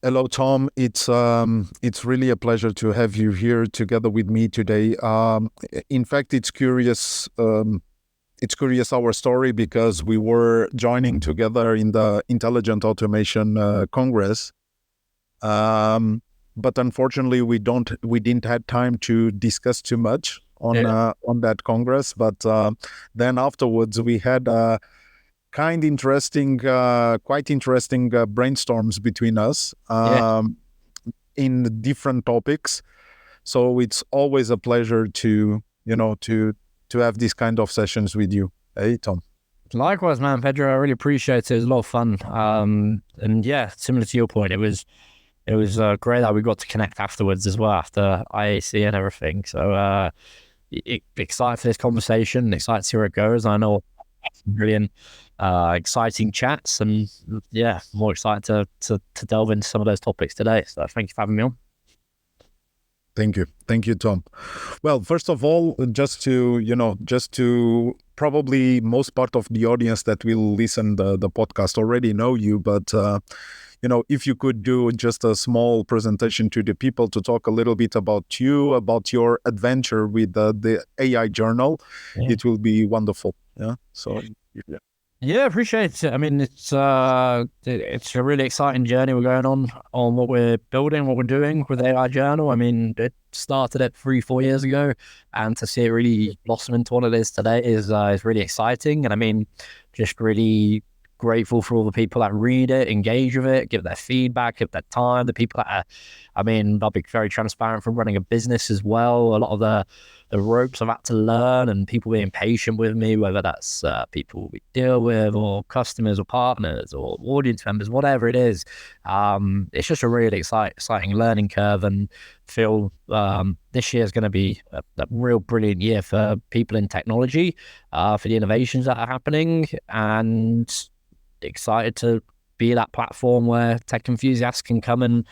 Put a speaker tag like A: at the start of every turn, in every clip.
A: Hello, Tom. It's really a pleasure to have you here together with me today. In fact, it's curious. It's curious our story because we were joining together in the Intelligent Automation Congress, but unfortunately we didn't have time to discuss too much on that Congress. But then afterwards we had quite interesting brainstorms between us in different topics. So it's always a pleasure to have these kind of sessions with you. Hey, Tom.
B: Likewise, man, Pedro. I really appreciate it. It was a lot of fun. And yeah, similar to your point, it was great that we got to connect afterwards as well after IAC and everything. So excited for this conversation. Excited to see where it goes. I know some brilliant, exciting chats, and yeah, more excited to delve into some of those topics today. So thank you for having me on.
A: Thank you, Tom. Well, first of all, just to probably most part of the audience that will listen the podcast already know you, but if you could do just a small presentation to the people to talk a little bit about you, about your adventure with the AI journal, it will be wonderful. Yeah. So.
B: Yeah, appreciate it. I mean, it's a really exciting journey we're going on what we're building, what we're doing with AI Journal. I mean, it started it 3-4 years ago, and to see it really blossom into what it is today is really exciting. And I mean, just really grateful for all the people that read it, engage with it, give their feedback, give their time. The people that I'll be very transparent from running a business as well. A lot of the ropes I've had to learn, and people being patient with me, whether that's people we deal with or customers or partners or audience members, whatever it is. It's just a really exciting learning curve, and feel this year is going to be a real brilliant year for people in technology, for the innovations that are happening, and excited to be that platform where tech enthusiasts can come and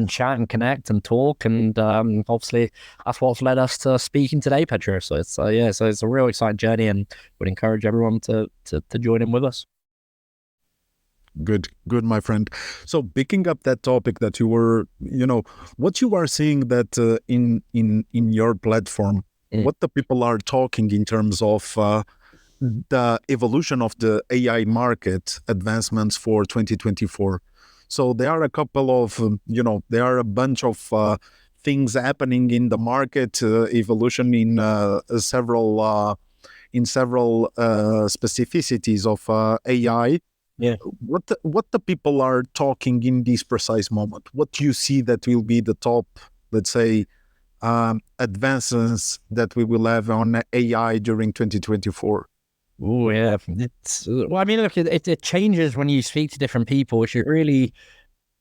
B: chat and connect and talk. And obviously that's what's led us to speaking today, Pedro. So it's a real exciting journey, and would encourage everyone to join in with us.
A: Good, my friend. So picking up that topic that you were, what you are seeing that in your platform, what the people are talking in terms of the evolution of the AI market advancements for 2024. So there are a couple of, there are a bunch of things happening in the market, evolution in several specificities of AI.
B: Yeah.
A: What the people are talking in this precise moment? What do you see that will be the top, let's say, advances that we will have on AI during 2024?
B: Oh yeah, I mean, look, it changes when you speak to different people, which it really,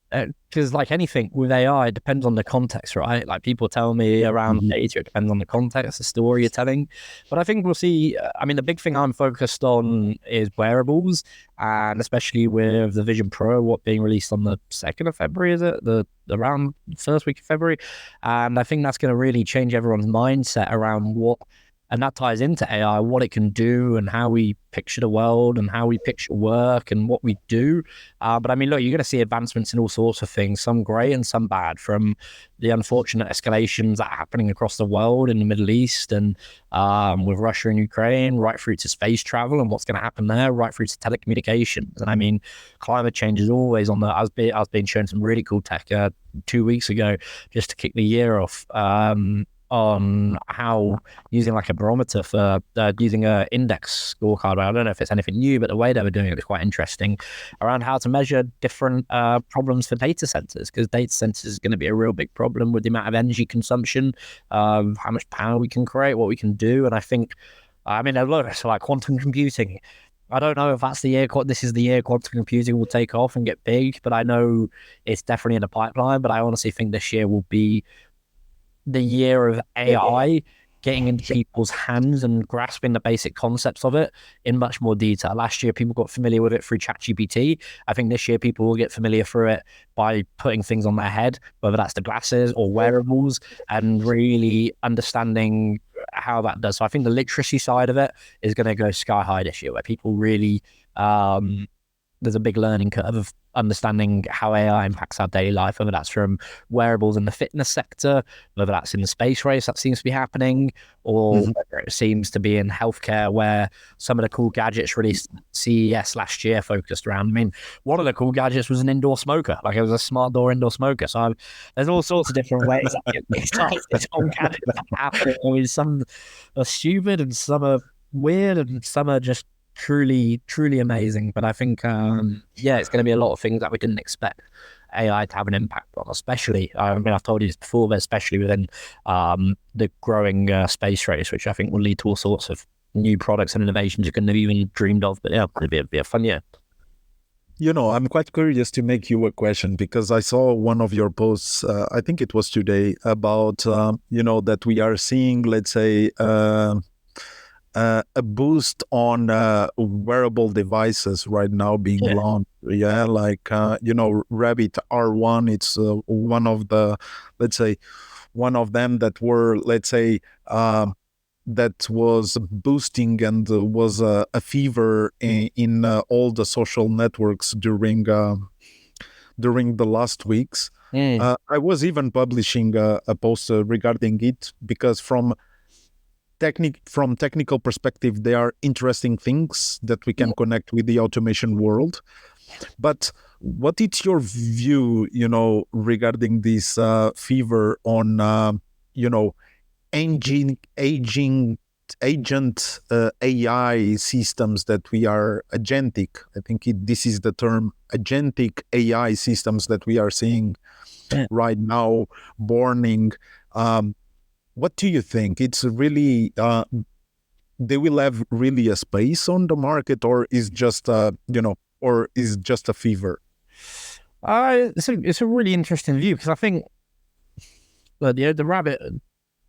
B: because like anything with AI, it depends on the context, right? Like people tell me around data, it depends on the context, the story you're telling. But I think we'll see. I mean, the big thing I'm focused on is wearables, and especially with the Vision Pro, what being released on the 2nd of February, is it around first week of February? And I think that's going to really change everyone's mindset around what. And that ties into AI, what it can do and how we picture the world and how we picture work and what we do. But I mean, look, you're going to see advancements in all sorts of things, some great and some bad, from the unfortunate escalations that are happening across the world in the Middle East and with Russia and Ukraine, right through to space travel and what's going to happen there, right through to telecommunications. And I mean, climate change is always on the, I was being shown some really cool tech 2 weeks ago just to kick the year off. On how using like a barometer for using a index scorecard. I don't know if it's anything new, but the way they were doing it was quite interesting around how to measure different problems for data centers, because data centers is going to be a real big problem with the amount of energy consumption, how much power we can create, what we can do. And I think, I mean, look, so like quantum computing, I don't know if that's the year. This is the year quantum computing will take off and get big, but I know it's definitely in the pipeline. But I honestly think this year will be the year of AI getting into people's hands and grasping the basic concepts of it in much more detail. Last year, people got familiar with it through ChatGPT. I think this year, people will get familiar through it by putting things on their head, whether that's the glasses or wearables, and really understanding how that does. So I think the literacy side of it is going to go sky high this year, where people really, there's a big learning curve of understanding how AI impacts our daily life, whether that's from wearables in the fitness sector, whether that's in the space race that seems to be happening, or whether it seems to be in healthcare where some of the cool gadgets released CES last year focused around. I mean, one of the cool gadgets was an indoor smoker, like it was a smart door indoor smoker. So there's all sorts of different ways that it's on gadgets that happen. I mean, some are stupid and some are weird and some are just truly amazing. But I think it's going to be a lot of things that we didn't expect AI to have an impact on, especially I mean, I've told you this before, but especially within the growing space race, which I think will lead to all sorts of new products and innovations you couldn't have even dreamed of. But yeah, it'll be a fun year.
A: I'm quite curious to make you a question, because I saw one of your posts, I think it was today, about that we are seeing, let's say, a boost on wearable devices right now being launched. Yeah, like Rabbit R1. It's one of the, let's say, one of them that were, let's say, that was boosting and was a fever in all the social networks during the last weeks. I was even publishing a post regarding it, because from technical perspective, they are interesting things that we can connect with the automation world. But what is your view, regarding this fever on, agent AI systems that we are agentic? I think this is the term, agentic AI systems that we are seeing right now, borning. What do you think? It's really, they will have really a space on the market, or is just, or is just a fever?
B: It's a really interesting view, because I think the Rabbit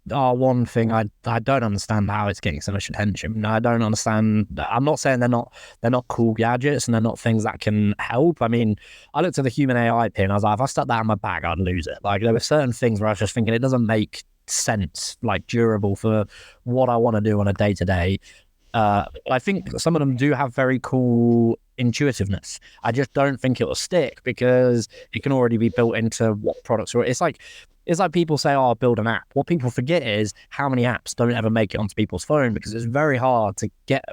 B: R1 thing, I don't understand how it's getting so much attention. I don't understand. I'm not saying they're not cool gadgets and they're not things that can help. I mean, I looked at the human AI pin. I was like, if I stuck that in my bag, I'd lose it. Like, there were certain things where I was just thinking it doesn't make sense, like durable for what I want to do on a day-to-day. I think some of them do have very cool intuitiveness. I just don't think it will stick, because it can already be built into what products are. It's like people say, oh, I'll build an app. What people forget is how many apps don't ever make it onto people's phone, because it's very hard to get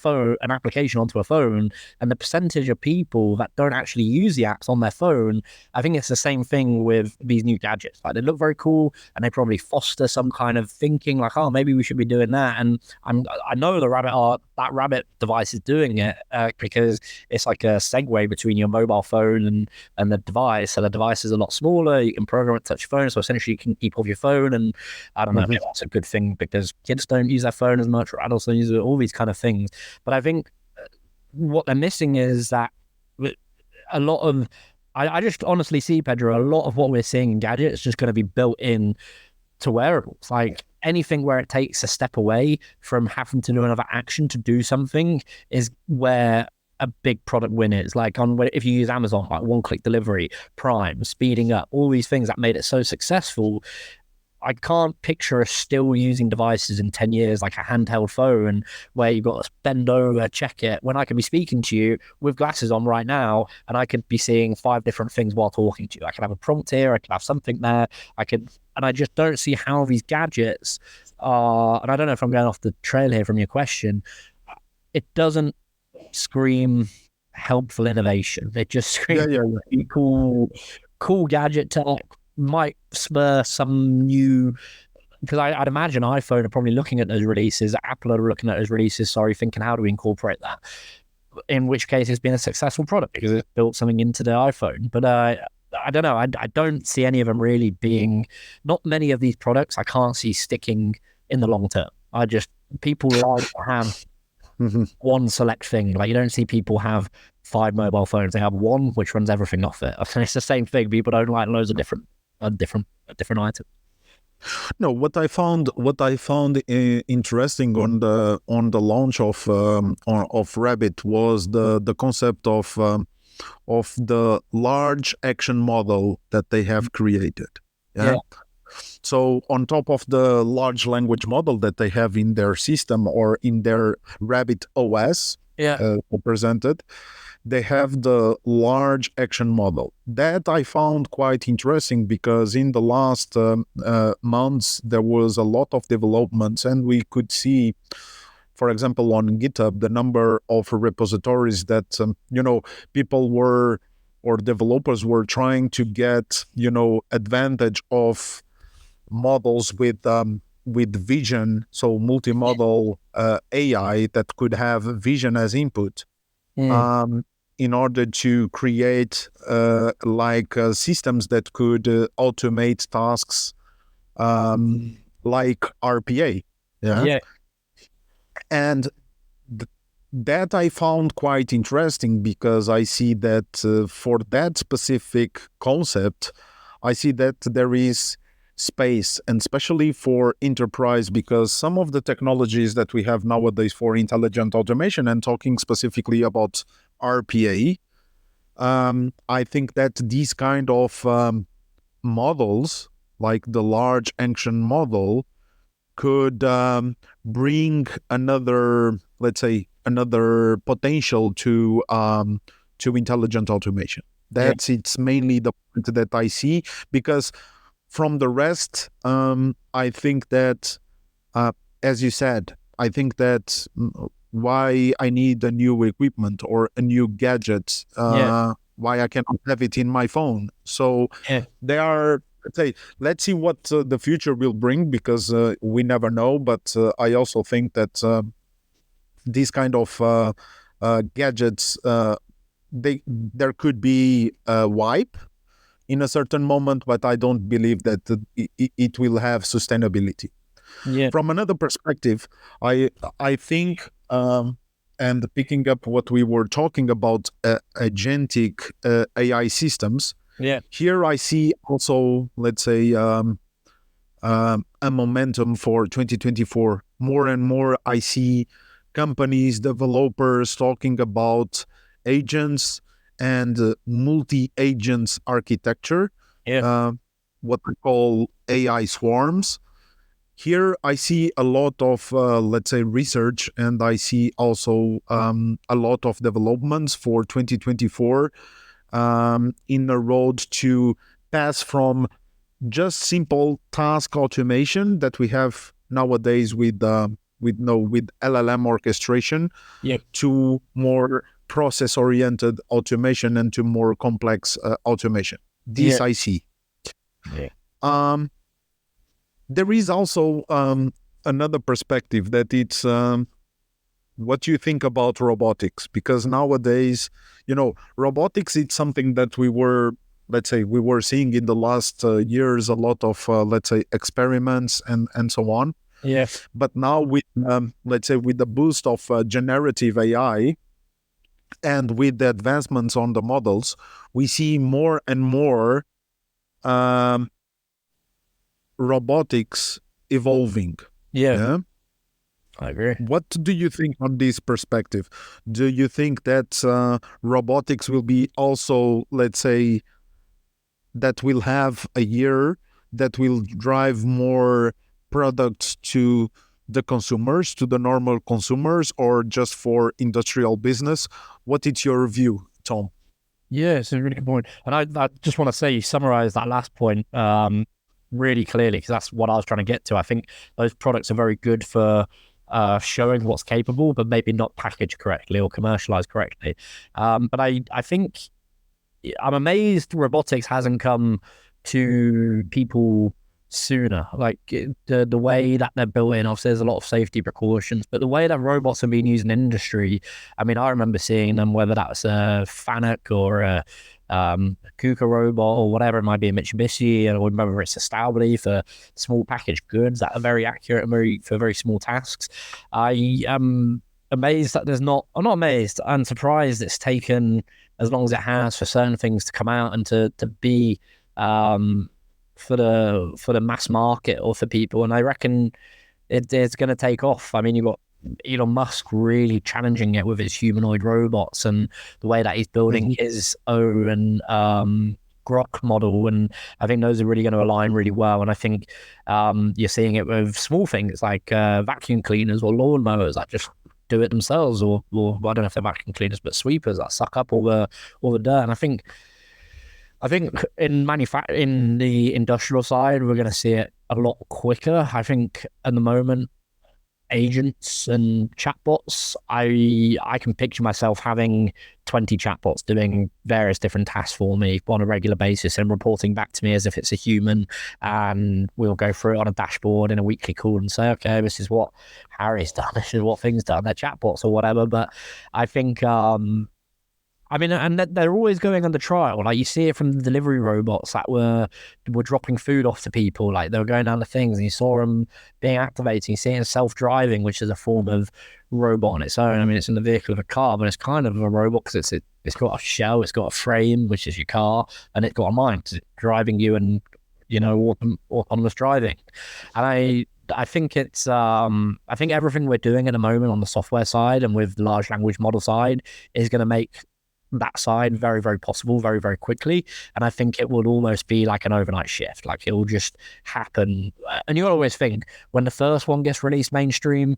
B: an application onto a phone, and the percentage of people that don't actually use the apps on their phone. I think it's the same thing with these new gadgets. Like, they look very cool and they probably foster some kind of thinking, like, oh, maybe we should be doing that. And I know that Rabbit device is doing it because it's like a segue between your mobile phone and the device. So the device is a lot smaller. You can program it to touch your phone, so essentially you can keep off your phone. And I don't know, maybe that's a good thing, because kids don't use their phone as much, or adults don't use it, all these kind of things. But I think what they're missing is that a lot of, I just honestly see, Pedro, a lot of what we're seeing in gadgets is just going to be built in to wearables. Like, anything where it takes a step away from having to do another action to do something is where a big product win is. Like, if you use Amazon, like one-click delivery, Prime, speeding up, all these things that made it so successful. I can't picture us still using devices in 10 years, like a handheld phone, where you've got to bend over, check it, when I could be speaking to you with glasses on right now, and I could be seeing 5 different things while talking to you. I could have a prompt here, I could have something there, and I just don't see how these gadgets are, and I don't know if I'm going off the trail here from your question, it doesn't scream helpful innovation. It just screams cool gadget tech. Might spur some new, because I'd imagine iPhone are probably looking at those releases, Apple are looking at those releases, thinking, how do we incorporate that? In which case it's been a successful product, because it's built something into the iPhone. But I don't know, I don't see any of them really being, not many of these products I can't see sticking in the long term. People like to have one select thing. Like, you don't see people have 5 mobile phones. They have one which runs everything off it. And it's the same thing. People don't like loads of different items.
A: No, what I found interesting on the launch of Rabbit was the concept of the large action model that they have created. Yeah. So on top of the large language model that they have in their system, or in their Rabbit OS, presented, they have the large action model. That I found quite interesting because in the last months, there was a lot of developments, and we could see, for example, on GitHub, the number of repositories that, people were, or developers were trying to get, advantage of models with vision, so multimodal AI that could have vision as input, in order to create systems that could automate tasks, like RPA.
B: Yeah.
A: And that I found quite interesting because I see that for that specific concept, I see that there is space, and especially for enterprise, because some of the technologies that we have nowadays for intelligent automation, and talking specifically about RPA, I think that these kind of models, like the large action model, could bring another, let's say, another potential to intelligent automation. It's mainly the point that I see, because from the rest, I think that, as you said, I think that why I need a new equipment or a new gadget, why I cannot have it in my phone. So they are, let's see what the future will bring, because we never know. But I also think that these kind of gadgets, there could be a wipe in a certain moment, but I don't believe that it will have sustainability. From another perspective, I think, and picking up what we were talking about, agentic AI systems. Here I see also, let's say, a momentum for 2024. More and more I see companies, developers talking about agents and multi-agents architecture, what we call AI swarms. Here I see a lot of, let's say, research, and I see also a lot of developments for 2024 in the road to pass from just simple task automation that we have nowadays with LLM orchestration, to more process-oriented automation and to more complex automation. This I see. There is also another perspective, that it's what you think about robotics, because nowadays, robotics, it's something that we were seeing in the last years, a lot of, let's say, experiments and so on. But now with, let's say, with the boost of generative AI and with the advancements on the models, we see more and more robotics evolving.
B: I agree.
A: What do you think on this perspective? Do you think that robotics will be also, let's say, that will have a year that will drive more products to the consumers, to the normal consumers, or just for industrial business? What is your view, Tom?
B: Yeah, it's a really good point. And I just want to say, you summarized that last point really clearly, because that's what I was trying to get to. I think those products are very good for showing what's capable, but maybe not packaged correctly or commercialized correctly. But I think I'm amazed robotics hasn't come to people sooner. Like the way that they're built in, obviously there's a lot of safety precautions, but the way that robots are being used in industry, I mean, I remember seeing them, whether that was a Fanuc or a KUKA robot or whatever it might be, a Mitsubishi, and I remember it's a Staubli for small packaged goods that are very accurate and for very small tasks. I am amazed that I'm not amazed, I'm surprised it's taken as long as it has for certain things to come out and to be for the mass market or for people. And I reckon it's going to take off. I mean, you've got Elon Musk really challenging it with his humanoid robots and the way that he's building his own Grok model, and I think those are really going to align really well. And I think you're seeing it with small things like vacuum cleaners or lawnmowers that just do it themselves, or I don't know if they're vacuum cleaners, but sweepers that suck up all the dirt. And I think in the industrial side, we're going to see it a lot quicker. I think at the moment, agents and chatbots, I can picture myself having 20 chatbots doing various different tasks for me on a regular basis and reporting back to me as if it's a human, and we'll go through it on a dashboard in a weekly call and say, okay, this is what Harry's done, this is what things done, they're chatbots or whatever. But I think I mean, and they're always going under trial. Like, you see it from the delivery robots that were dropping food off to people. Like, they were going down to things, and you saw them being activated. You see it in self-driving, which is a form of robot on its own. I mean, it's in the vehicle of a car, but it's kind of a robot because it's got a shell, it's got a frame, which is your car, and it's got a mind 'cause it's driving you, and autonomous driving. And I think it's I think everything we're doing at the moment on the software side and with the large language model side is going to make that side very, very possible very, very quickly. And I think it will almost be like an overnight shift. Like, it will just happen. And you always think when the first one gets released mainstream,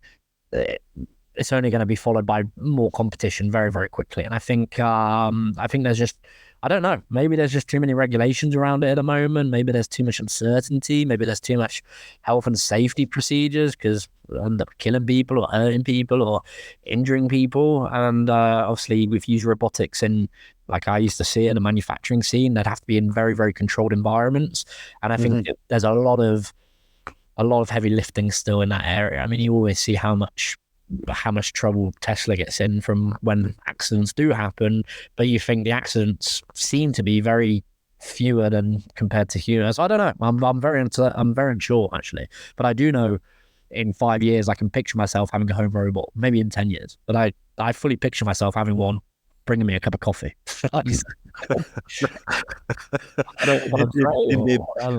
B: it's only going to be followed by more competition very, very quickly. And I think there's just, I don't know, maybe there's just too many regulations around it at the moment. Maybe there's too much uncertainty. Maybe there's too much health and safety procedures because we end up killing people or hurting people or injuring people. And obviously, we've used robotics in, like I used to see it in the manufacturing scene, that have to be in very, very controlled environments. And I think there's a lot of heavy lifting still in that area. I mean, you always see how much trouble Tesla gets in from when accidents do happen, but you think the accidents seem to be very fewer than compared to humans. I don't know. I'm very unsure actually, but I do know in 5 years I can picture myself having a home robot. Maybe in 10 years, but I fully picture myself having one bringing me a cup of coffee.
A: Indeed.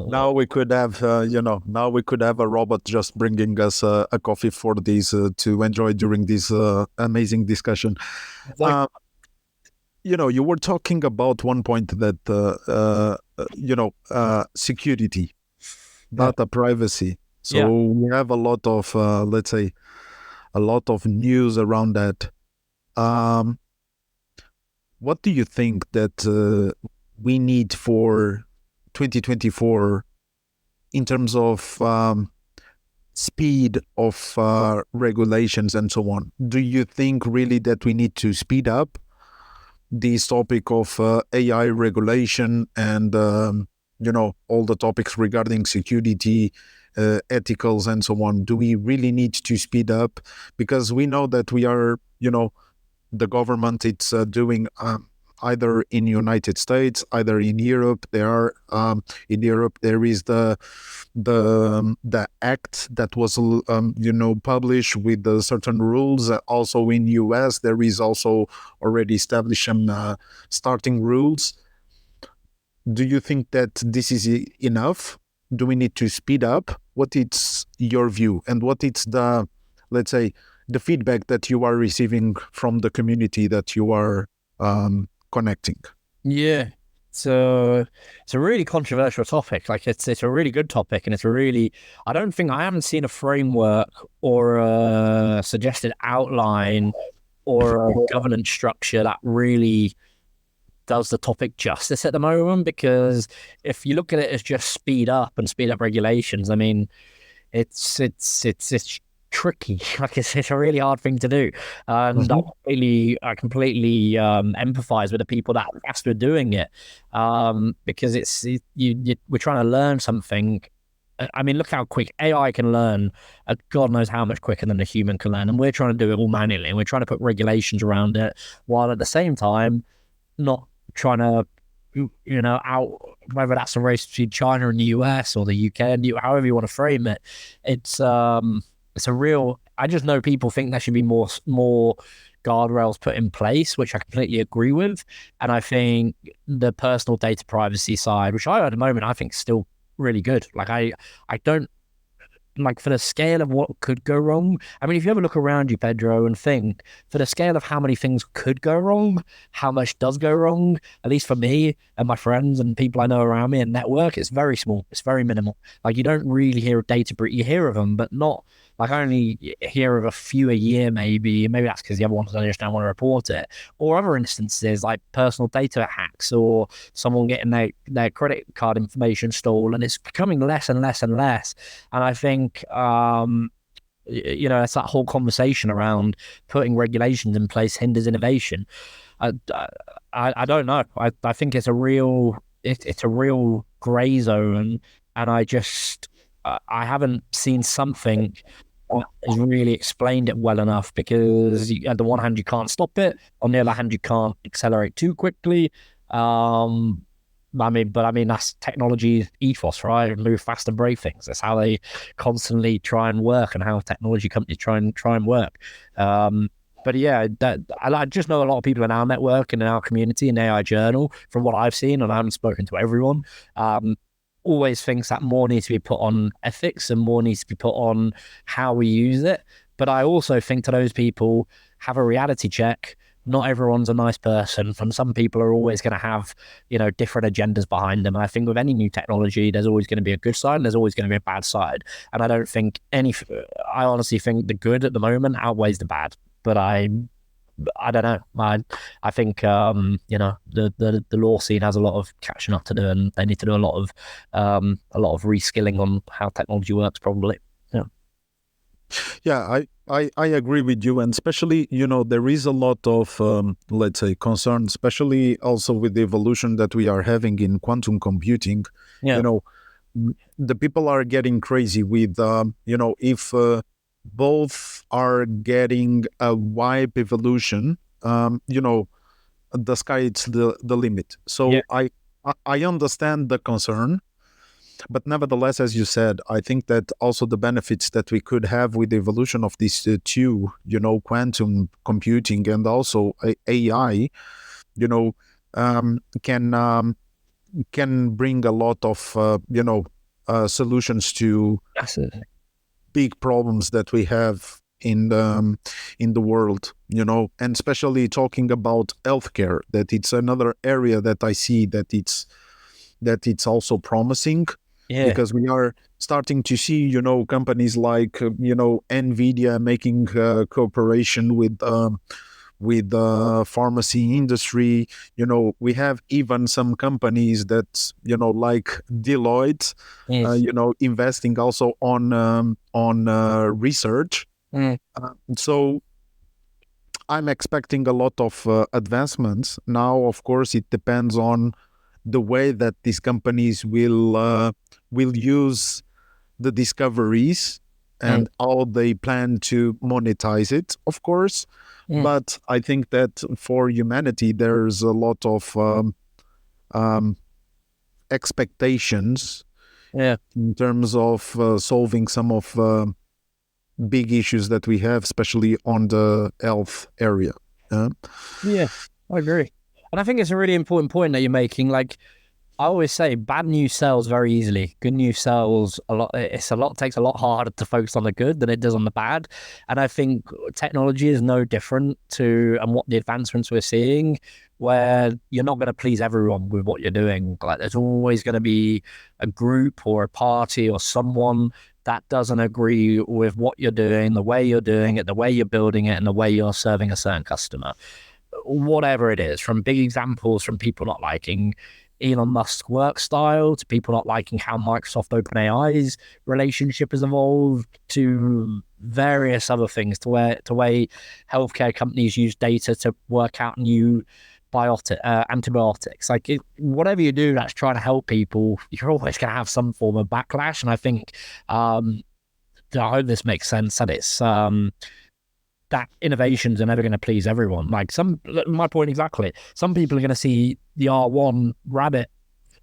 A: Now we could have, now we could have a robot just bringing us a coffee for these to enjoy during this amazing discussion. You were talking about one point that, security, data privacy. So we have a lot of, let's say, a lot of news around that. What do you think that we need for 2024 in terms of speed of regulations and so on? Do you think really that we need to speed up this topic of AI regulation and, all the topics regarding security, ethicals and so on? Do we really need to speed up? Because we know that we are, the government, it's doing either in United States, either in Europe. In Europe there is the act that was published with certain rules. Also in US there is also already established starting rules. Do you think that this is enough? Do we need to speed up? What is your view, and what is the, let's say, the feedback that you are receiving from the community that you are connecting?
B: Yeah, so it's a really controversial topic. Like, it's a really good topic, and I haven't seen a framework or a suggested outline or a governance structure that really does the topic justice at the moment. Because if you look at it as just speed up regulations, I mean, it's tricky. Like, it's a really hard thing to do, and I completely empathize with the people that are doing it, because we're trying to learn something. I mean, look how quick AI can learn. God knows how much quicker than a human can learn, and we're trying to do it all manually, and we're trying to put regulations around it, while at the same time not trying to, whether that's a race between China and the US or the UK, and however you want to frame it. It's a real, I just know people think there should be more guardrails put in place, which I completely agree with. And I think the personal data privacy side, which at the moment I think is still really good. Like, I don't, like, for the scale of what could go wrong. I mean, if you ever look around you, Pedro, and think, for the scale of how many things could go wrong, how much does go wrong, at least for me and my friends and people I know around me and network, it's very small. It's very minimal. Like, you don't really hear of data breach. You hear of them, but not Like I only hear of a few a year, maybe that's because the other ones I just don't want to report it, or other instances like personal data hacks or someone getting their credit card information stolen. It's becoming less and less and less. And I think it's that whole conversation around putting regulations in place hinders innovation. I don't know. I think it's a real grey zone, and I haven't seen something that has really explained it well enough, because on the one hand you can't stop it, on the other hand you can't accelerate too quickly. I mean that's technology's ethos, right? Move faster, break things. That's how they constantly try and work, and how technology companies try and work. But yeah, I just know a lot of people in our network and in our community in AI Journal, from what I've seen, and I haven't spoken to everyone, always thinks that more needs to be put on ethics and more needs to be put on how we use it. But I also think to those people, have a reality check. Not everyone's a nice person, and some people are always going to have, different agendas behind them. And I think with any new technology, there's always going to be a good side and there's always going to be a bad side. And I I honestly think the good at the moment outweighs the bad. But I don't know. I think the law scene has a lot of catching up to do, and they need to do a lot of reskilling on how technology works, probably. Yeah.
A: Yeah, I agree with you, and especially there is a lot of let's say concern, especially also with the evolution that we are having in quantum computing.
B: Yeah.
A: The people are getting crazy with if both are getting a wide evolution, the sky is the limit. So
B: Yeah.
A: I understand the concern, but nevertheless, as you said, I think that also the benefits that we could have with the evolution of these two, quantum computing and also AI, can bring a lot of solutions to big problems that we have in the world, and especially talking about healthcare, that it's another area that I see that it's also promising.
B: Yeah.
A: Because we are starting to see, companies like, NVIDIA making cooperation with pharmacy industry. We have even some companies that, like Deloitte,
B: Yes.
A: investing also on research. So I'm expecting a lot of advancements. Now, of course, it depends on the way that these companies will use the discoveries and how they plan to monetize it, of course. But I think that for humanity, there's a lot of expectations in terms of solving some of big issues that we have, especially on the health area.
B: Yeah, I agree. And I think it's a really important point that you're making. Like, I always say, bad news sells very easily. Good news sells a lot. Takes a lot harder to focus on the good than it does on the bad. And I think technology is no different and what the advancements we're seeing, where you're not going to please everyone with what you're doing. Like, there's always going to be a group or a party or someone that doesn't agree with what you're doing, the way you're doing it, the way you're building it, and the way you're serving a certain customer. Whatever it is, from big examples from people not liking Elon Musk's work style, to people not liking how Microsoft OpenAI's relationship has evolved, to various other things, to way healthcare companies use data to work out new antibiotics. Like, whatever you do that's trying to help people, you're always going to have some form of backlash. And I think I hope this makes sense, that it's that innovations are never going to please everyone. Like, my point exactly, some people are going to see the R1 rabbit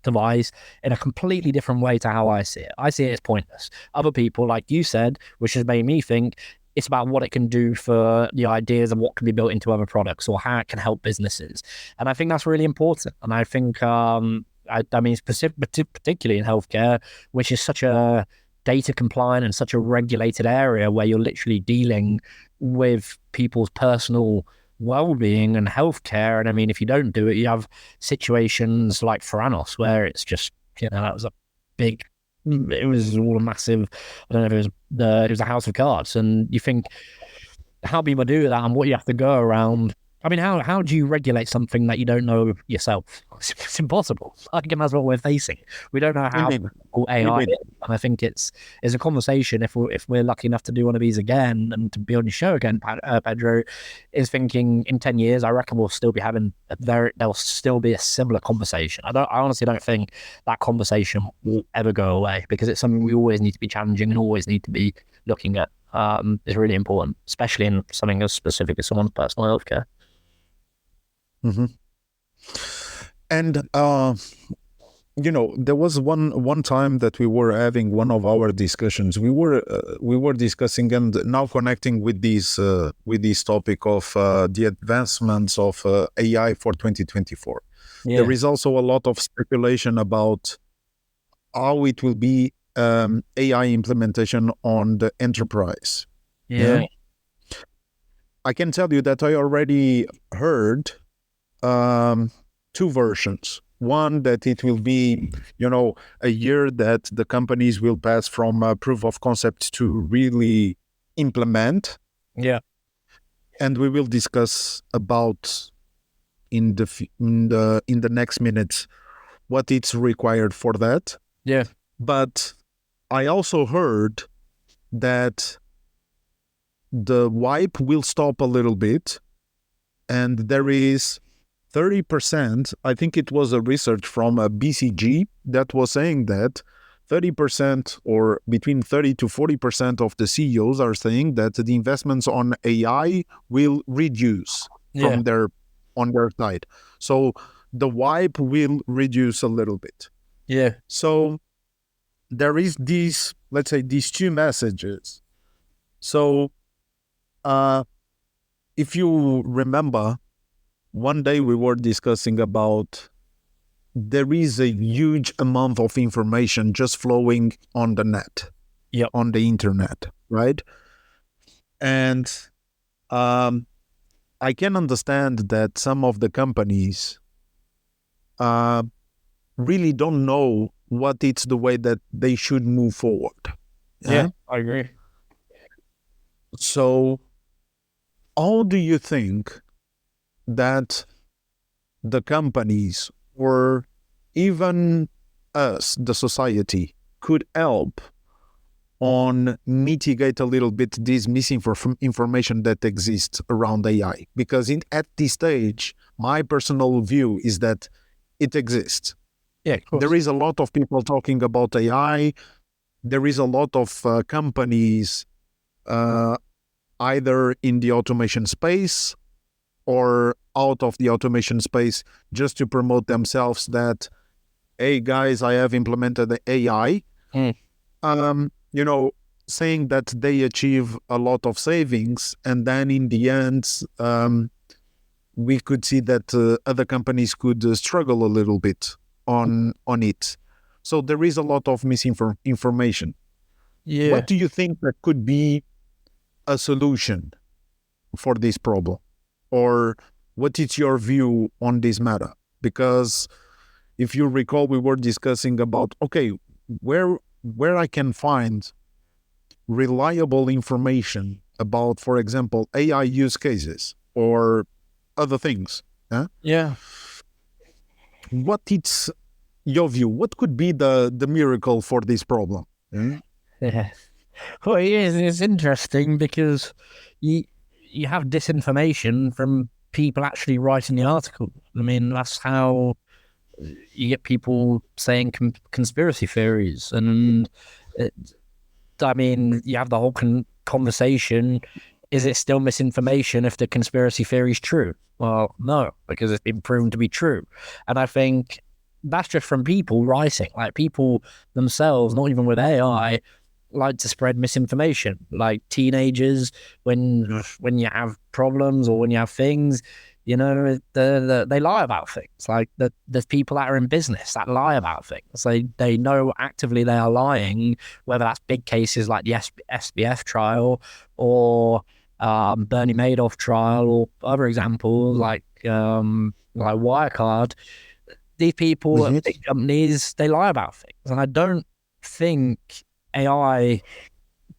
B: device in a completely different way to how I see it. I see it as pointless. Other people, like you said, which has made me think, it's about what it can do for the ideas of what can be built into other products or how it can help businesses. And I think that's really important. And I think, I mean, particularly in healthcare, which is such a data compliant and such a regulated area where you're literally dealing with people's personal well-being and healthcare. And I mean, if you don't do it, you have situations like Theranos where it's just, that was a big it was all a massive, I don't know if it was a house of cards. And you think how people do that and what you have to go around. I mean, how do you regulate something that you don't know yourself? It's impossible. Like, that's what we're facing. We don't know how AI is. And I think it's a conversation, if we're lucky enough to do one of these again and to be on your show again, Pedro, is thinking in 10 years, I reckon we'll still be having there'll still be a similar conversation. I honestly don't think that conversation will ever go away, because it's something we always need to be challenging and always need to be looking at. Is really important, especially in something as specific as someone's personal healthcare.
A: Mm-hmm. And there was one time that we were having one of our discussions. We were discussing and now connecting with this topic of the advancements of AI for 2024. Yeah. There is also a lot of speculation about how it will be AI implementation on the enterprise.
B: Yeah.
A: I can tell you that I already heard two versions. One, that it will be, a year that the companies will pass from proof of concept to really implement.
B: Yeah.
A: And we will discuss about in the next minutes what it's required for that.
B: Yeah.
A: But I also heard that the wipe will stop a little bit, and there is 30%, I think it was a research from a BCG that was saying that 30% or between 30 to 40% of the CEOs are saying that the investments on AI will reduce on their side. So the wipe will reduce a little bit.
B: Yeah.
A: So there is these, let's say, these two messages. So if you remember, one day we were discussing about there is a huge amount of information just flowing on the net, on the internet, right? And I can understand that some of the companies really don't know what it's the way that they should move forward.
B: Yeah, I agree.
A: So how do you think that the companies or even us, the society, could help on mitigate a little bit this misinformation that exists around AI? Because at this stage, my personal view is that it exists.
B: Yeah, of course.
A: There is a lot of people talking about AI. There is a lot of companies either in the automation space or out of the automation space just to promote themselves that, hey guys, I have implemented the AI. Saying that they achieve a lot of savings, and then in the end, we could see that other companies could struggle a little bit on it. So there is a lot of misinformation.
B: Yeah.
A: What do you think that could be a solution for this problem? Or what is your view on this matter? Because if you recall, we were discussing about, okay, where I can find reliable information about, for example, AI use cases or other things.
B: Yeah.
A: What is your view? What could be the miracle for this problem?
B: Yeah. Well, it's interesting because you have disinformation from people actually writing the article. I mean, that's how you get people saying conspiracy theories. And you have the whole conversation. Is it still misinformation if the conspiracy theory is true? Well, no, because it's been proven to be true. And I think that's just from people writing, like people themselves, not even with AI, like to spread misinformation. Like teenagers, when you have problems or when you have things, they lie about things. Like there's people that are in business that lie about things. They know actively they are lying, whether that's big cases like the SBF trial or Bernie Madoff trial, or other examples like Wirecard. These people at big companies, they lie about things, and I don't think AI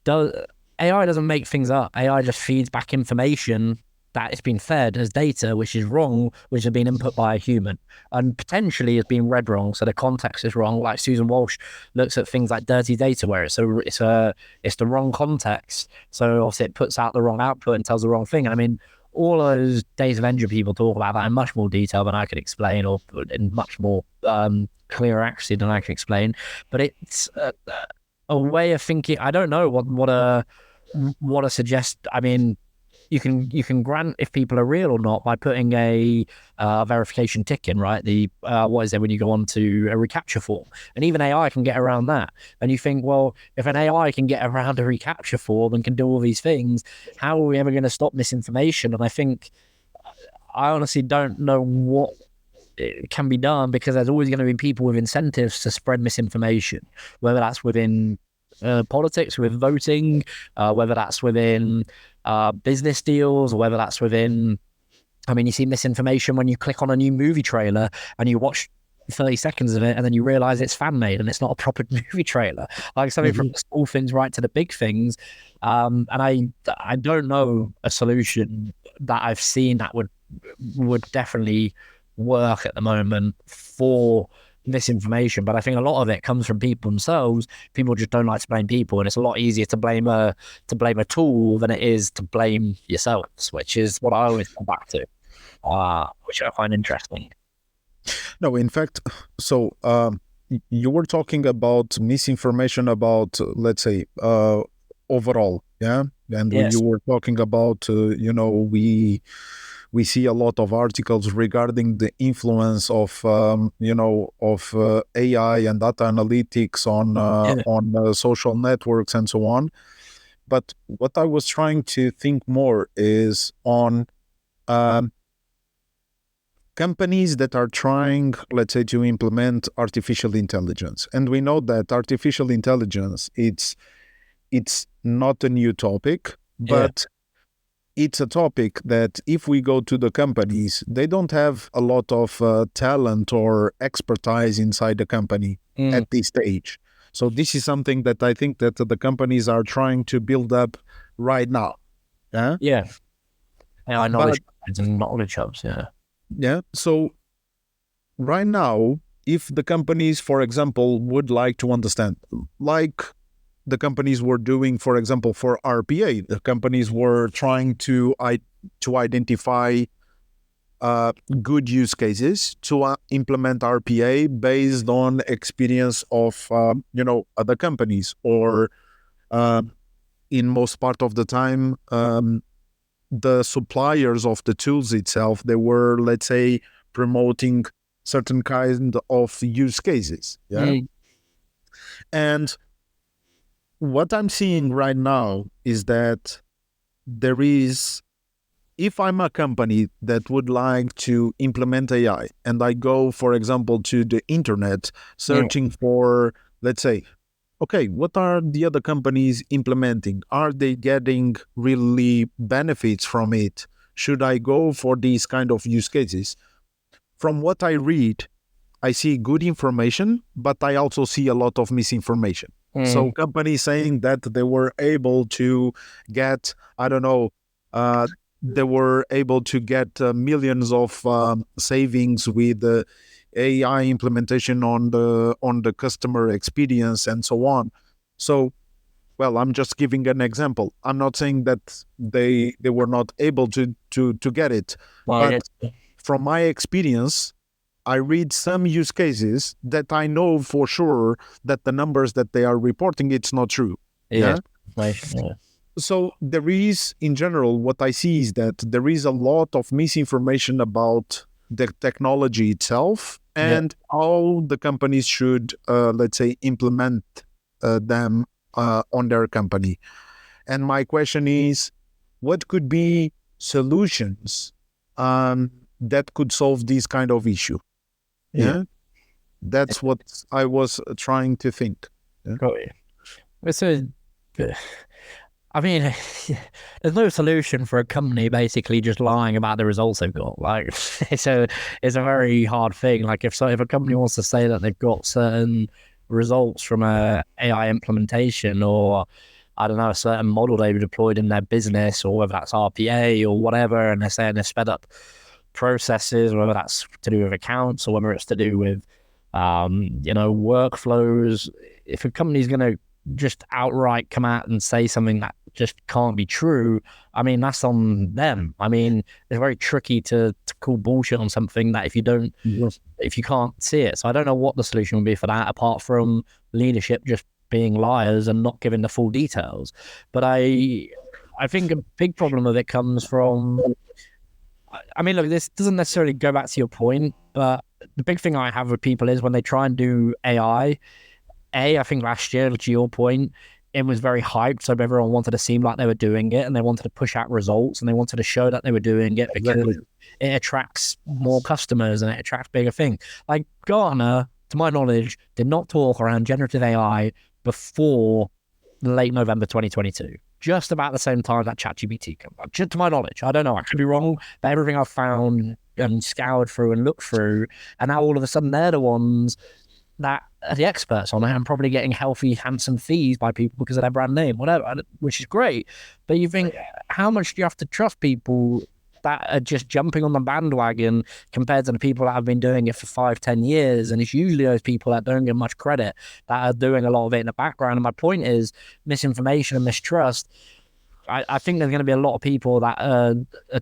B: does. AI doesn't make things up. AI just feeds back information that it's been fed as data, which is wrong, which has been input by a human, and potentially has been read wrong. So the context is wrong. Like Susan Walsh looks at things like dirty data, where it's the wrong context. So obviously it puts out the wrong output and tells the wrong thing. I mean, all those data engine people talk about that in much more detail than I could explain, or in much more clear accuracy than I can explain. But it's a way of thinking. I don't know what a suggest. I mean, you can grant if people are real or not by putting a verification tick in, right? The what is it when you go on to a reCAPTCHA form, and even AI can get around that. And you think, well, if an AI can get around a reCAPTCHA form and can do all these things, how are we ever going to stop misinformation? And I honestly don't know what it can be done, because there's always going to be people with incentives to spread misinformation, whether that's within politics, with voting, whether that's within business deals, or whether that's within, I mean, you see misinformation when you click on a new movie trailer and you watch 30 seconds of it and then you realize it's fan made and it's not a proper movie trailer, like something from the small things right to the big things. And I don't know a solution that I've seen that would definitely work at the moment for misinformation, but I think a lot of it comes from people themselves. People just don't like to blame people, and it's a lot easier to blame a tool than it is to blame yourselves, which is what I always come back to, which I find interesting.
A: No, in fact, so you were talking about misinformation about, let's say, overall, yeah, and
B: Yes.
A: you were talking about, we see a lot of articles regarding the influence of AI and data analytics on social networks and so on. But what I was trying to think more is on companies that are trying, let's say, to implement artificial intelligence. And we know that artificial intelligence, it's not a new topic, but it's a topic that if we go to the companies, they don't have a lot of talent or expertise inside the company at this stage. So this is something that I think that the companies are trying to build up right now.
B: Yeah. Knowledge and knowledge hubs.
A: Yeah. So right now, if the companies, for example, would like to understand, like the companies were doing, for example, for RPA, the companies were trying to identify good use cases to implement RPA based on experience of other companies, or in most part of the time, the suppliers of the tools itself, they were, let's say, promoting certain kind of use cases. And what I'm seeing right now is that there is, if I'm a company that would like to implement AI and I go, for example, to the internet searching for, let's say, okay, what are the other companies implementing? Are they getting really benefits from it? Should I go for these kind of use cases? From what I read, I see good information, but I also see a lot of misinformation. So companies saying that they were able to get, they were able to get millions of savings with AI implementation on the customer experience and so on. So, well, I'm just giving an example. I'm not saying that they were not able to get it, but from my experience, I read some use cases that I know for sure that the numbers that they are reporting, it's not true. So there is, in general, what I see is that there is a lot of misinformation about the technology itself and how the companies should, let's say, implement them on their company. And my question is, what could be solutions that could solve this kind of issue? That's what I was trying to think.
B: Got you. So, I mean, there's no solution for a company basically just lying about the results they've got. Like, it's a very hard thing. Like, if a company wants to say that they've got certain results from a AI implementation, or I don't know, a certain model they've deployed in their business, or whether that's RPA or whatever, and they're saying they've sped up processes, whether that's to do with accounts or whether it's to do with, workflows. If a company's going to just outright come out and say something that just can't be true, I mean, that's on them. I mean, it's very tricky to call bullshit on something that if you can't see it. So I don't know what the solution would be for that, apart from leadership just being liars and not giving the full details. But I think a big problem of it comes from, I mean, look, this doesn't necessarily go back to your point, but the big thing I have with people is when they try and do AI, I think last year, to your point, it was very hyped. So everyone wanted to seem like they were doing it, and they wanted to push out results, and they wanted to show that they were doing it because it attracts more customers and it attracts bigger things. Like Gartner, to my knowledge, did not talk around generative AI before late November 2022. Just about the same time that ChatGPT came out. Just to my knowledge, I don't know, I could be wrong, but everything I've found and scoured through and looked through, and now all of a sudden they're the ones that are the experts on it and probably getting healthy, handsome fees by people because of their brand name, whatever, which is great. But you think, how much do you have to trust people that are just jumping on the bandwagon compared to the people that have been doing it for 5-10 years? And it's usually those people that don't get much credit that are doing a lot of it in the background. And my point is misinformation and mistrust. I think there's going to be a lot of people that are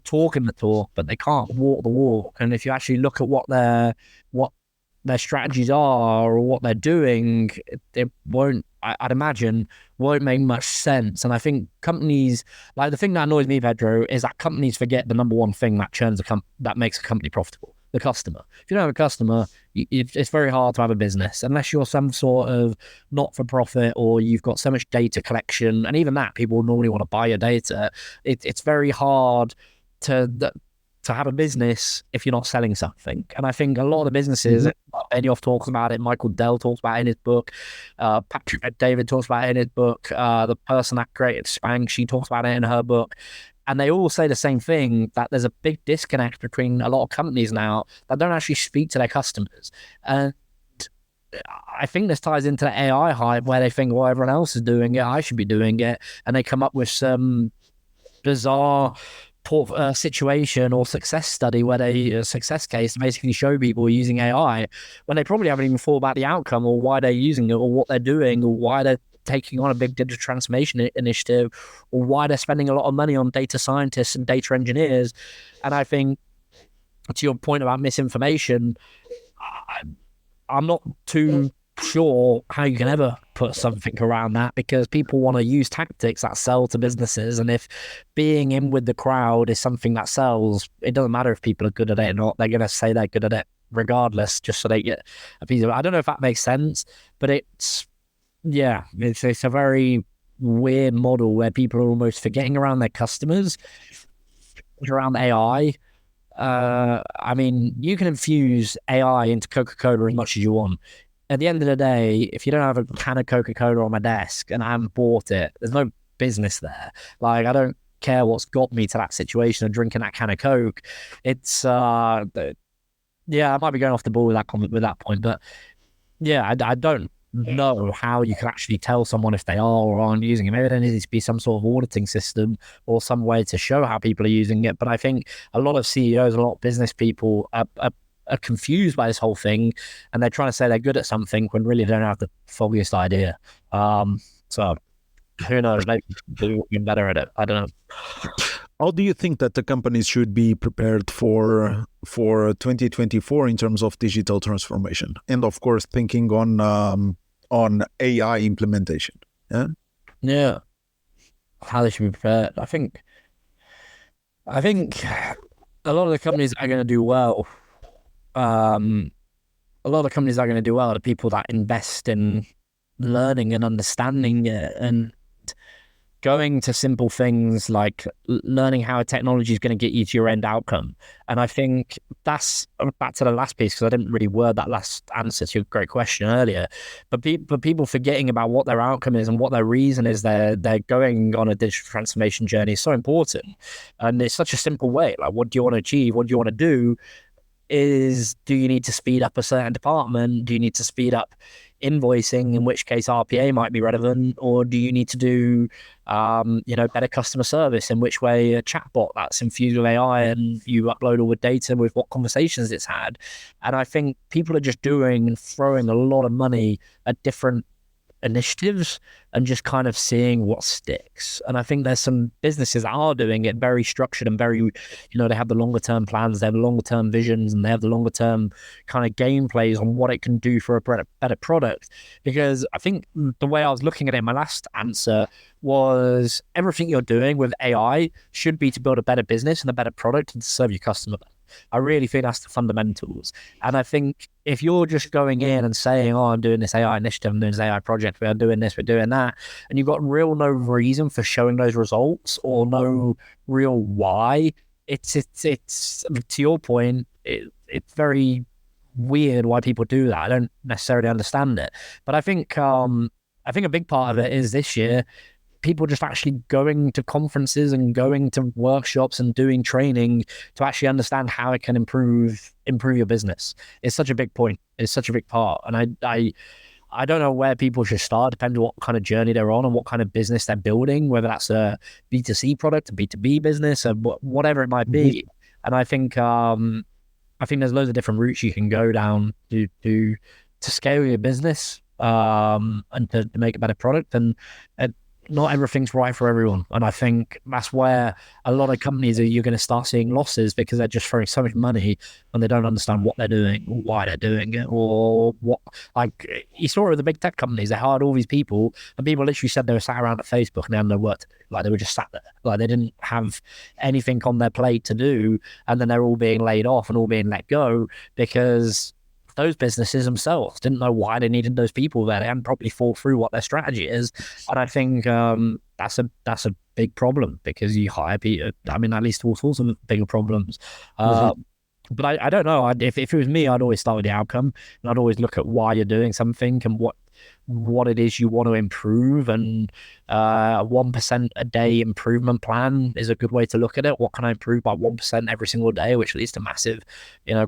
B: talking the talk, but they can't walk the walk. And if you actually look at what their strategies are or what they're doing, it won't, I'd imagine, won't make much sense. And I think companies, like the thing that annoys me, Pedro, is that companies forget the number one thing that that makes a company profitable: the customer. If you don't have a customer, it's very hard to have a business unless you're some sort of not-for-profit or you've got so much data collection. And even that, people normally want to buy your data. It's very hard to have a business if you're not selling something. And I think a lot of the businesses, Benioff talks about it, Michael Dell talks about it in his book, Patrick David talks about it in his book, the person that created Spank, she talks about it in her book. And they all say the same thing, that there's a big disconnect between a lot of companies now that don't actually speak to their customers. And I think this ties into the AI hype where they think, well, everyone else is doing it, I should be doing it. And they come up with some bizarre situation or success study where a success case to basically show people using AI when they probably haven't even thought about the outcome or why they're using it or what they're doing or why they're taking on a big digital transformation initiative or why they're spending a lot of money on data scientists and data engineers. And I think, to your point about misinformation, I'm not too sure how you can ever put something around that, because people want to use tactics that sell to businesses, and if being in with the crowd is something that sells, it doesn't matter if people are good at it or not. They're going to say they're good at it regardless, just so they get a piece of it. I don't know if that makes sense, but it's a very weird model where people are almost forgetting around their customers, around AI. I mean, you can infuse AI into Coca-Cola as much as you want. At the end of the day, if you don't have a can of Coca-Cola on my desk and I haven't bought it, there's no business there. Like, I don't care what's got me to that situation of drinking that can of Coke. It's, I might be going off the ball with that comment, with that point, but yeah, I don't know how you can actually tell someone if they are or aren't using it. Maybe there needs to be some sort of auditing system or some way to show how people are using it. But I think a lot of CEOs, a lot of business people are confused by this whole thing, and they're trying to say they're good at something when really they don't have the foggiest idea. So who knows? Maybe they'll be better at it. I don't know.
A: How do you think that the companies should be prepared for 2024 in terms of digital transformation, and of course thinking on AI implementation?
B: Yeah, how they should be prepared. I think a lot of the companies are going to do well. A lot of companies are going to do well are the people that invest in learning and understanding it and going to simple things like learning how a technology is going to get you to your end outcome. And I think that's back to the last piece, because I didn't really word that last answer to your great question earlier. But people forgetting about what their outcome is and what their reason is they're going on a digital transformation journey is so important. And it's such a simple way. Like, what do you want to achieve? What do you want to do? Do you need to speed up a certain department? Do you need to speed up invoicing, in which case RPA might be relevant, or do you need to do better customer service, in which way a chatbot that's infused with AI and you upload all the data with what conversations it's had. And I think people are just doing and throwing a lot of money at different initiatives and just kind of seeing what sticks. And I think there's some businesses that are doing it very structured and very, they have the longer term plans, they have the longer term visions, and they have the longer term kind of gameplays on what it can do for a better product. Because I think the way I was looking at it, my last answer was everything you're doing with AI should be to build a better business and a better product and to serve your customer. I really think that's the fundamentals. And I think if you're just going in and saying, oh, I'm doing this AI initiative, I'm doing this AI project, we're doing this, we're doing that, and you've got no reason for showing those results or no real why, it's to your point, it's very weird why people do that. I don't necessarily understand it. But I think a big part of it is this year, people just actually going to conferences and going to workshops and doing training to actually understand how it can improve your business. It's such a big point. It's such a big part. And I don't know where people should start. Depends on what kind of journey they're on and what kind of business they're building, whether that's a B2C product, a B2B business, or whatever it might be. And I think there's loads of different routes you can go down to scale your business and to make a better product. And not everything's right for everyone. And I think that's where a lot of companies you're going to start seeing losses, because they're just throwing so much money and they don't understand what they're doing or why they're doing it, or what, like you saw it with the big tech companies. They hired all these people and people literally said they were sat around at Facebook and they had no work to do. Like they were just sat there. Like they didn't have anything on their plate to do. And then they're all being laid off and all being let go because those businesses themselves didn't know why they needed those people there. They hadn't properly thought through what their strategy is. And I think that's a big problem, because you hire people, I mean, at least all sorts of bigger problems. But I don't know. If it was me, I'd always start with the outcome, and I'd always look at why you're doing something and what it is you want to improve. And 1% a day improvement plan is a good way to look at it. What can I improve by 1% every single day, which leads to massive,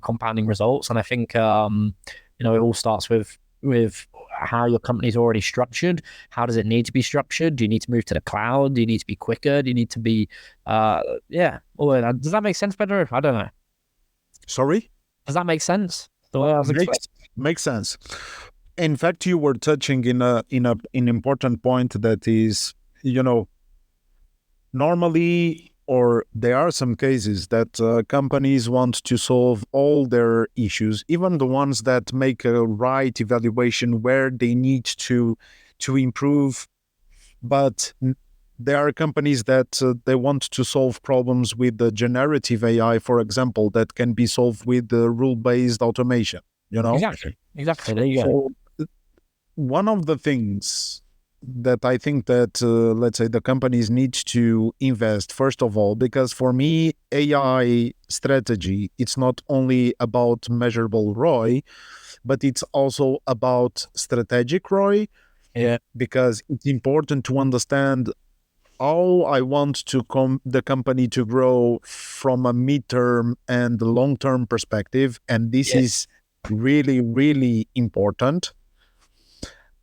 B: compounding results. And I think, it all starts with how your company's already structured. How does it need to be structured? Do you need to move to the cloud? Do you need to be quicker? Do you need to be, does that make sense, Pedro? I don't know.
A: Sorry?
B: Does that make sense? The way I was
A: makes sense. In fact, you were touching in an important point that is, normally, or there are some cases that companies want to solve all their issues, even the ones that make a right evaluation where they need to improve, but there are companies that they want to solve problems with the generative AI, for example, that can be solved with the rule-based automation,
B: Exactly. There you go.
A: So one of the things that I think that, let's say, the companies need to invest, first of all, because for me, AI strategy, it's not only about measurable ROI, but it's also about strategic ROI.
B: Yeah.
A: Because it's important to understand how I want the company to grow from a midterm and long-term perspective. And this is really, really important.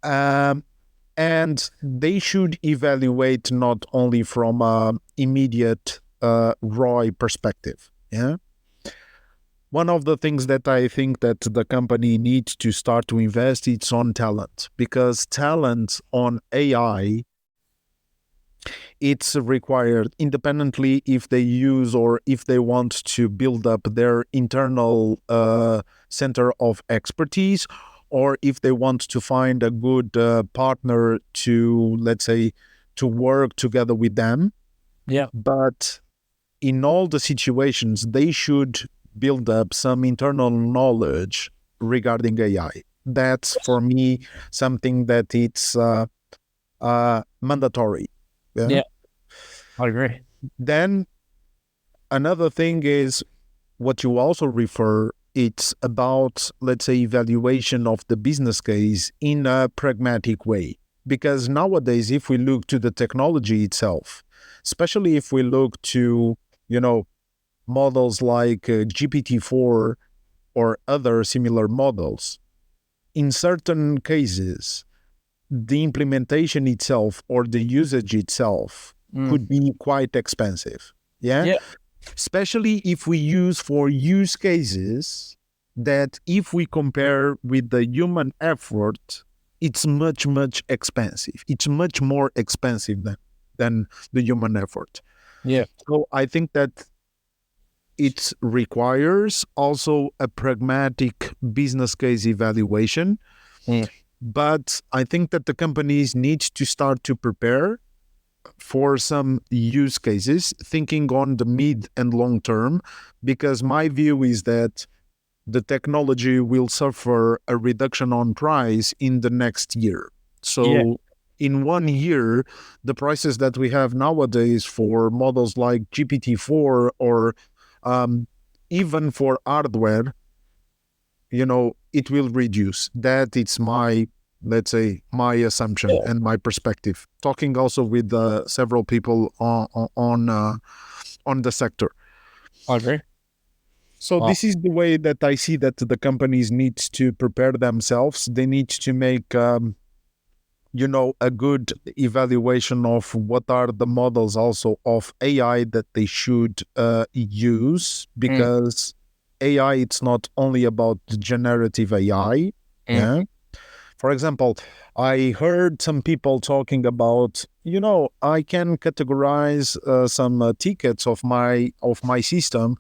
A: And they should evaluate not only from an immediate ROI perspective. Yeah. One of the things that I think that the company needs to start to invest, it's on talent, because talent on AI, it's required independently if they use or if they want to build up their internal center of expertise, or if they want to find a good partner to, let's say, to work together with them.
B: Yeah.
A: But in all the situations, they should build up some internal knowledge regarding AI. That's, for me, something that it's mandatory.
B: Yeah, I agree.
A: Then another thing is what you also refer, it's about, let's say, evaluation of the business case in a pragmatic way. Because nowadays, if we look to the technology itself, especially if we look to, models like GPT-4 or other similar models, in certain cases, the implementation itself or the usage itself could be quite expensive. Yeah. Especially if we use for use cases that, if we compare with the human effort, it's much, much expensive. It's much more expensive than the human effort.
B: Yeah.
A: So I think that it requires also a pragmatic business case evaluation. But I think that the companies need to start to prepare for some use cases, thinking on the mid and long term, because my view is that the technology will suffer a reduction on price in the next year. So in 1 year, the prices that we have nowadays for models like GPT-4 or even for hardware, it will reduce. That it's my, let's say, my assumption and my perspective. Talking also with several people on the sector.
B: I agree.
A: So this is the way that I see that the companies need to prepare themselves. They need to make, a good evaluation of what are the models also of AI that they should use, because AI, it's not only about generative AI. Yeah. For example, I heard some people talking about, I can categorize some tickets of my system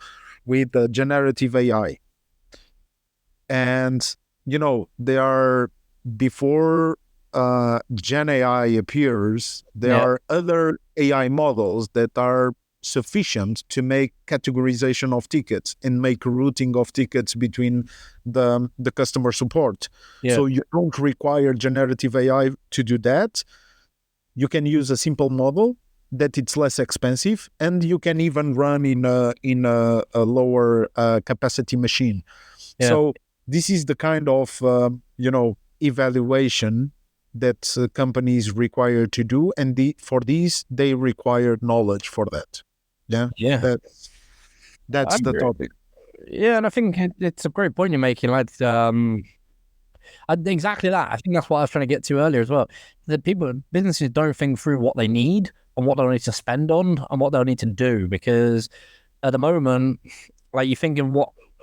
A: with generative AI. And, they are, before Gen AI appears, there are other AI models that are sufficient to make categorization of tickets and make routing of tickets between the customer support. So you don't require generative AI to do that. You can use a simple model that it's less expensive, and you can even run in a lower capacity machine. So this is the kind of evaluation that companies require to do, and for these they require knowledge for that. That's the topic.
B: And I think it's a great point you're making, like exactly that. I think that's what I was trying to get to earlier as well. That businesses don't think through what they need and what they'll need to spend on and what they'll need to do, because at the moment, like, you're thinking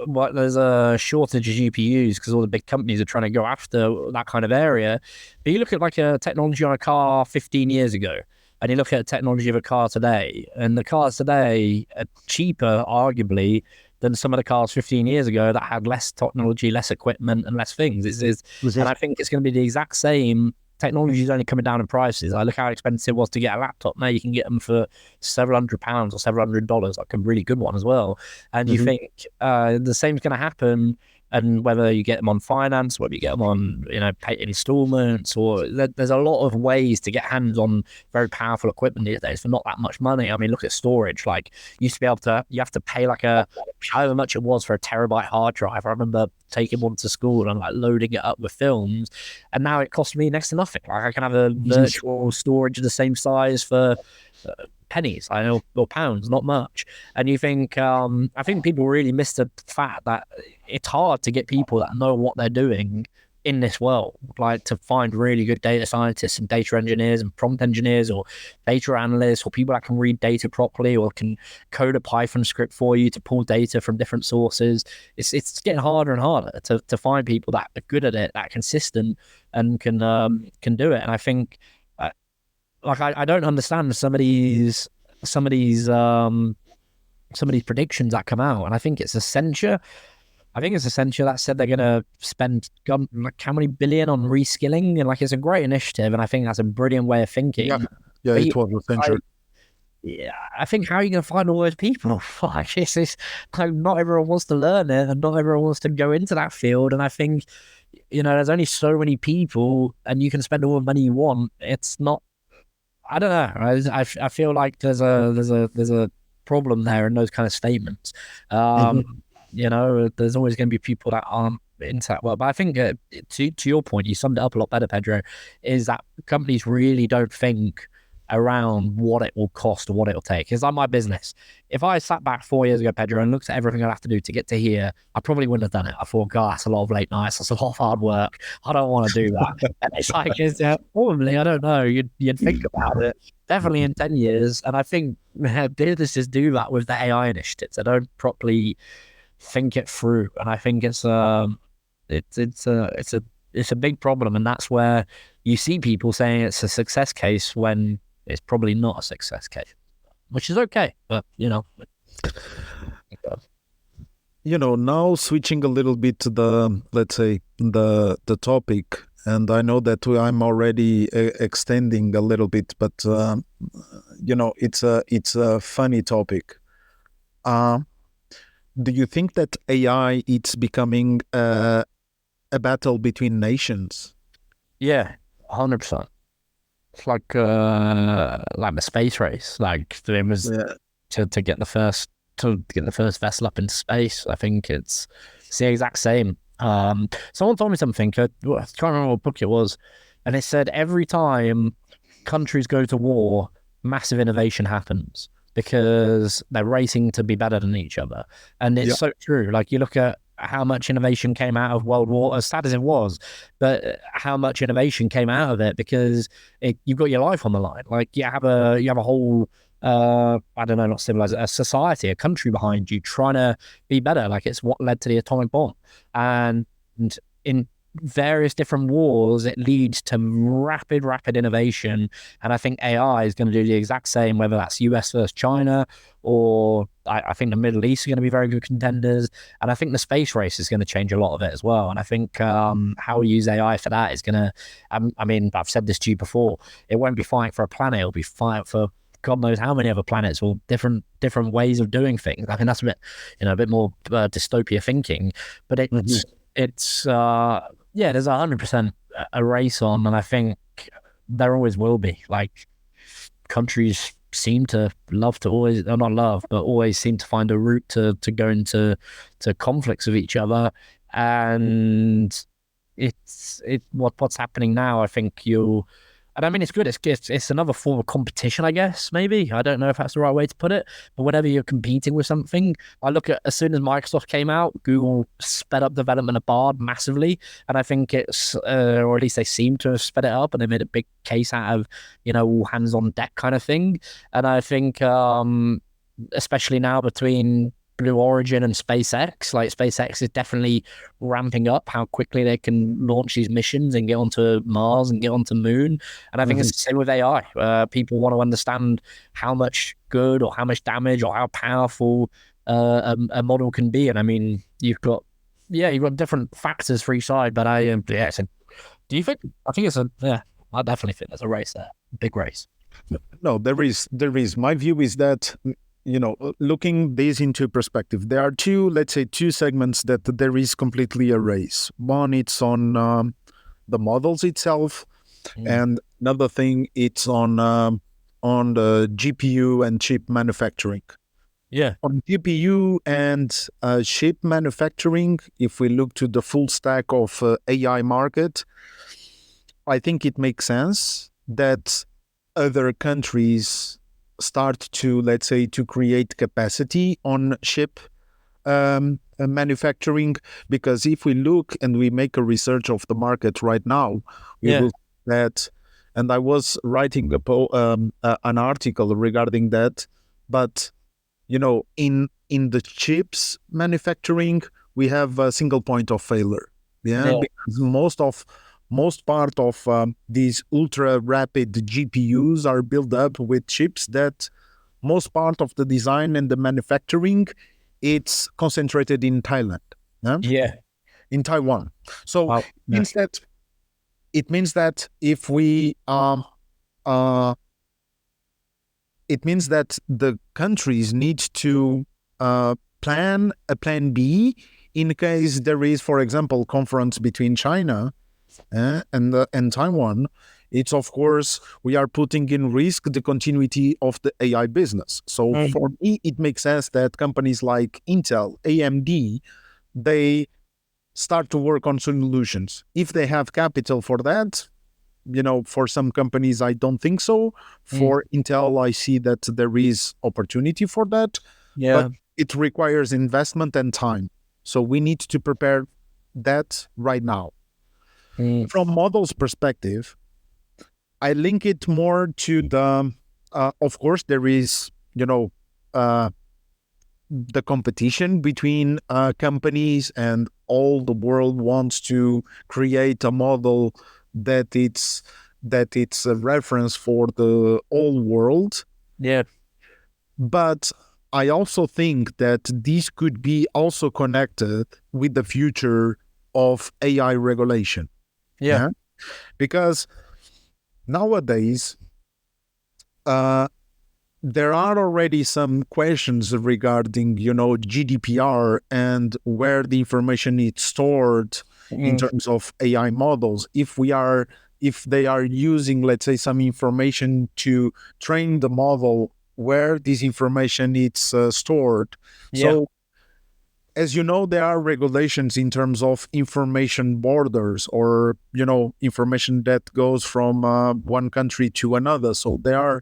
B: what there's a shortage of GPUs because all the big companies are trying to go after that kind of area. But you look at like a technology on a car 15 years ago, and you look at the technology of a car today, and the cars today are cheaper, arguably, than some of the cars 15 years ago that had less technology, less equipment, and less things. And I think it's going to be the exact same. Technology is only coming down in prices. I look how expensive it was to get a laptop. Now you can get them for several £100 or several $100, like a really good one as well. And you think the same is going to happen. And whether you get them on finance, whether you get them on, pay installments, or there's a lot of ways to get hands on very powerful equipment these days for not that much money. I mean, look at storage. Like, you used to be able to, you have to pay like however much it was for a terabyte hard drive. I remember taking one to school and like loading it up with films, and now it costs me next to nothing. Like, I can have a virtual storage of the same size for pennies, or pounds, not much. And you think, I think people really miss the fact that it's hard to get people that know what they're doing in this world, like to find really good data scientists and data engineers and prompt engineers or data analysts, or people that can read data properly or can code a Python script for you to pull data from different sources. It's getting harder and harder to find people that are good at it, that are consistent and can do it. And I think, I don't understand some of these predictions that come out, and I think it's Accenture. That said they're going to spend like how many billion on reskilling, and like, it's a great initiative, and I think that's a brilliant way of thinking.
A: Yeah, it was Accenture.
B: I think, how are you going to find all those people? Like, it's like, not everyone wants to learn it, and not everyone wants to go into that field. And I think, there's only so many people, and you can spend all the money you want. It's not. I don't know. I feel like there's a problem there in those kind of statements. There's always going to be people that aren't into that well. But I think to your point, you summed it up a lot better, Pedro, is that companies really don't think around what it will cost or what it will take. It's like my business. If I sat back 4 years ago, Pedro, and looked at everything I'd have to do to get to here, I probably wouldn't have done it. I thought, God, that's a lot of late nights. That's a lot of hard work. I don't want to do that. And it's like, probably, I don't know, you'd think about it. Definitely in 10 years. And I think businesses do that with the AI initiatives. They don't properly think it through. And I think it's a big problem. And that's where you see people saying it's a success case when it's probably not a success case, which is okay. But,
A: now switching a little bit to the, let's say, the topic, and I know that I'm already extending a little bit, but, it's a funny topic. Do you think that AI, it's becoming a battle between nations?
B: Yeah, 100%. It's like the space race. Like it was to get the first vessel up into space. I think it's the exact same. Someone told me something. I can't remember what book it was, and it said every time countries go to war, massive innovation happens because they're racing to be better than each other, and it's so true. Like you look at how much innovation came out of World War, as sad as it was, but how much innovation came out of it because you've got your life on the line. Like you have a whole, I don't know, not civilized, a society, a country behind you trying to be better. Like it's what led to the atomic bomb. And in various different wars, it leads to rapid innovation. And I think AI is going to do the exact same, whether that's US versus China, or I think the Middle East are going to be very good contenders. And I think the space race is going to change a lot of it as well. And I think how we use AI for that is going to, I've said this to you before, it won't be fighting for a planet, it'll be fighting for God knows how many other planets or different ways of doing things. I think that's a bit more dystopia thinking, but there's 100% a race on, and I think there always will be. Like countries seem to love to always, or not love, but always seem to find a route to go into conflicts with each other, and what's happening now. I think and I mean, it's good. It's another form of competition, I guess, maybe. I don't know if that's the right way to put it. But whenever you're competing with something, I look at as soon as Microsoft came out, Google sped up development of Bard massively. And I think it's, or at least they seem to have sped it up, and they made a big case out of, all hands on deck kind of thing. And I think, especially now between Blue Origin and SpaceX, like SpaceX is definitely ramping up how quickly they can launch these missions and get onto Mars and get onto Moon. And I think it's the same with AI. People want to understand how much good or how much damage or how powerful a model can be. And I mean, you've got different factors for each side. But do you think? I think I definitely think there's a race there, big race.
A: No, there is. My view is that, looking this into perspective, there are two segments that there is completely a race. One, it's on the models itself, and another thing, it's on the GPU and chip manufacturing.
B: Yeah.
A: On GPU and chip manufacturing, if we look to the full stack of AI market, I think it makes sense that other countries start to, to create capacity on chip manufacturing, because if we look and we make a research of the market right now, we will see that, and I was writing an article regarding that, but in the chips manufacturing, we have a single point of failure, because most part of these ultra rapid GPUs are built up with chips that most part of the design and the manufacturing, it's concentrated in Thailand. In Taiwan. So it means that if we it means that the countries need to plan a plan B in case there is, for example, confronts between China and Taiwan. It's, of course, we are putting in risk the continuity of the AI business. So for me, it makes sense that companies like Intel, AMD, they start to work on solutions. If they have capital for that, for some companies, I don't think so. For Intel, I see that there is opportunity for that, but it requires investment and time. So we need to prepare that right now. From models perspective, I link it more to the, of course, there is, the competition between companies, and all the world wants to create a model that it's a reference for the whole world.
B: Yeah.
A: But I also think that this could be also connected with the future of AI regulation.
B: Yeah.
A: Because nowadays, there are already some questions regarding, GDPR and where the information is stored in terms of AI models. If they are using, let's say, some information to train the model, where this information is stored. So, as you know, there are regulations in terms of information borders, or, information that goes from one country to another. So there are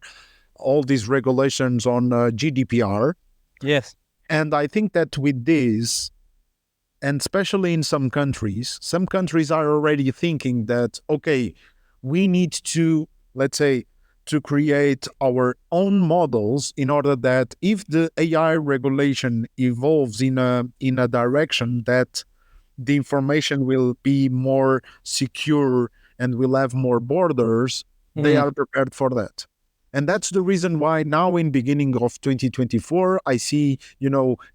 A: all these regulations on GDPR.
B: Yes.
A: And I think that with this, and especially in some countries are already thinking that, okay, we need to, let's say, to create our own models, in order that if the AI regulation evolves in a direction that the information will be more secure and will have more borders, they are prepared for that. And that's the reason why now, in beginning of 2024, I see,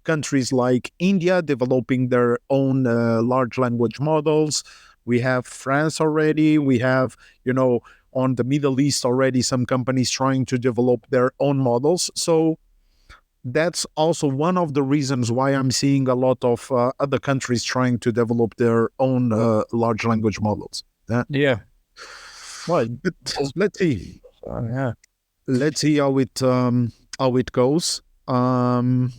A: countries like India developing their own large language models. We have France already. We have, on the Middle East already, some companies trying to develop their own models. So that's also one of the reasons why I'm seeing a lot of other countries trying to develop their own large language models.
B: Yeah. Well,
A: but let's see.
B: Yeah.
A: Let's see how it goes. Well,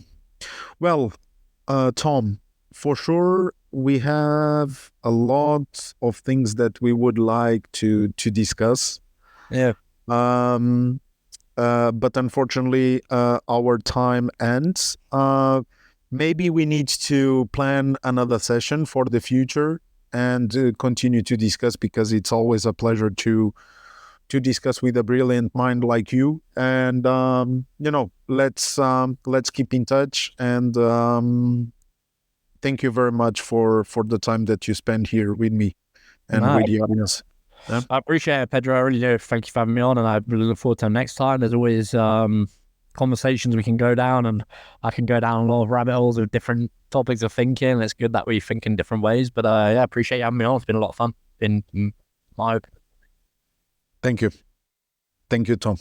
A: Tom, for sure we have a lot of things that we would like to discuss.
B: Yeah.
A: But unfortunately, our time ends. Maybe we need to plan another session for the future and continue to discuss, because it's always a pleasure to discuss with a brilliant mind like you. And let's keep in touch. And thank you very much for the time that you spend here with me and with the audience.
B: I appreciate it, Pedro. I really do. Thank you for having me on, and I really look forward to next time. There's always conversations we can go down, and I can go down a lot of rabbit holes of different topics of thinking. It's good that we think in different ways. But I appreciate you having me on. It's been a lot of fun. Been my hope.
A: Thank you, Tom.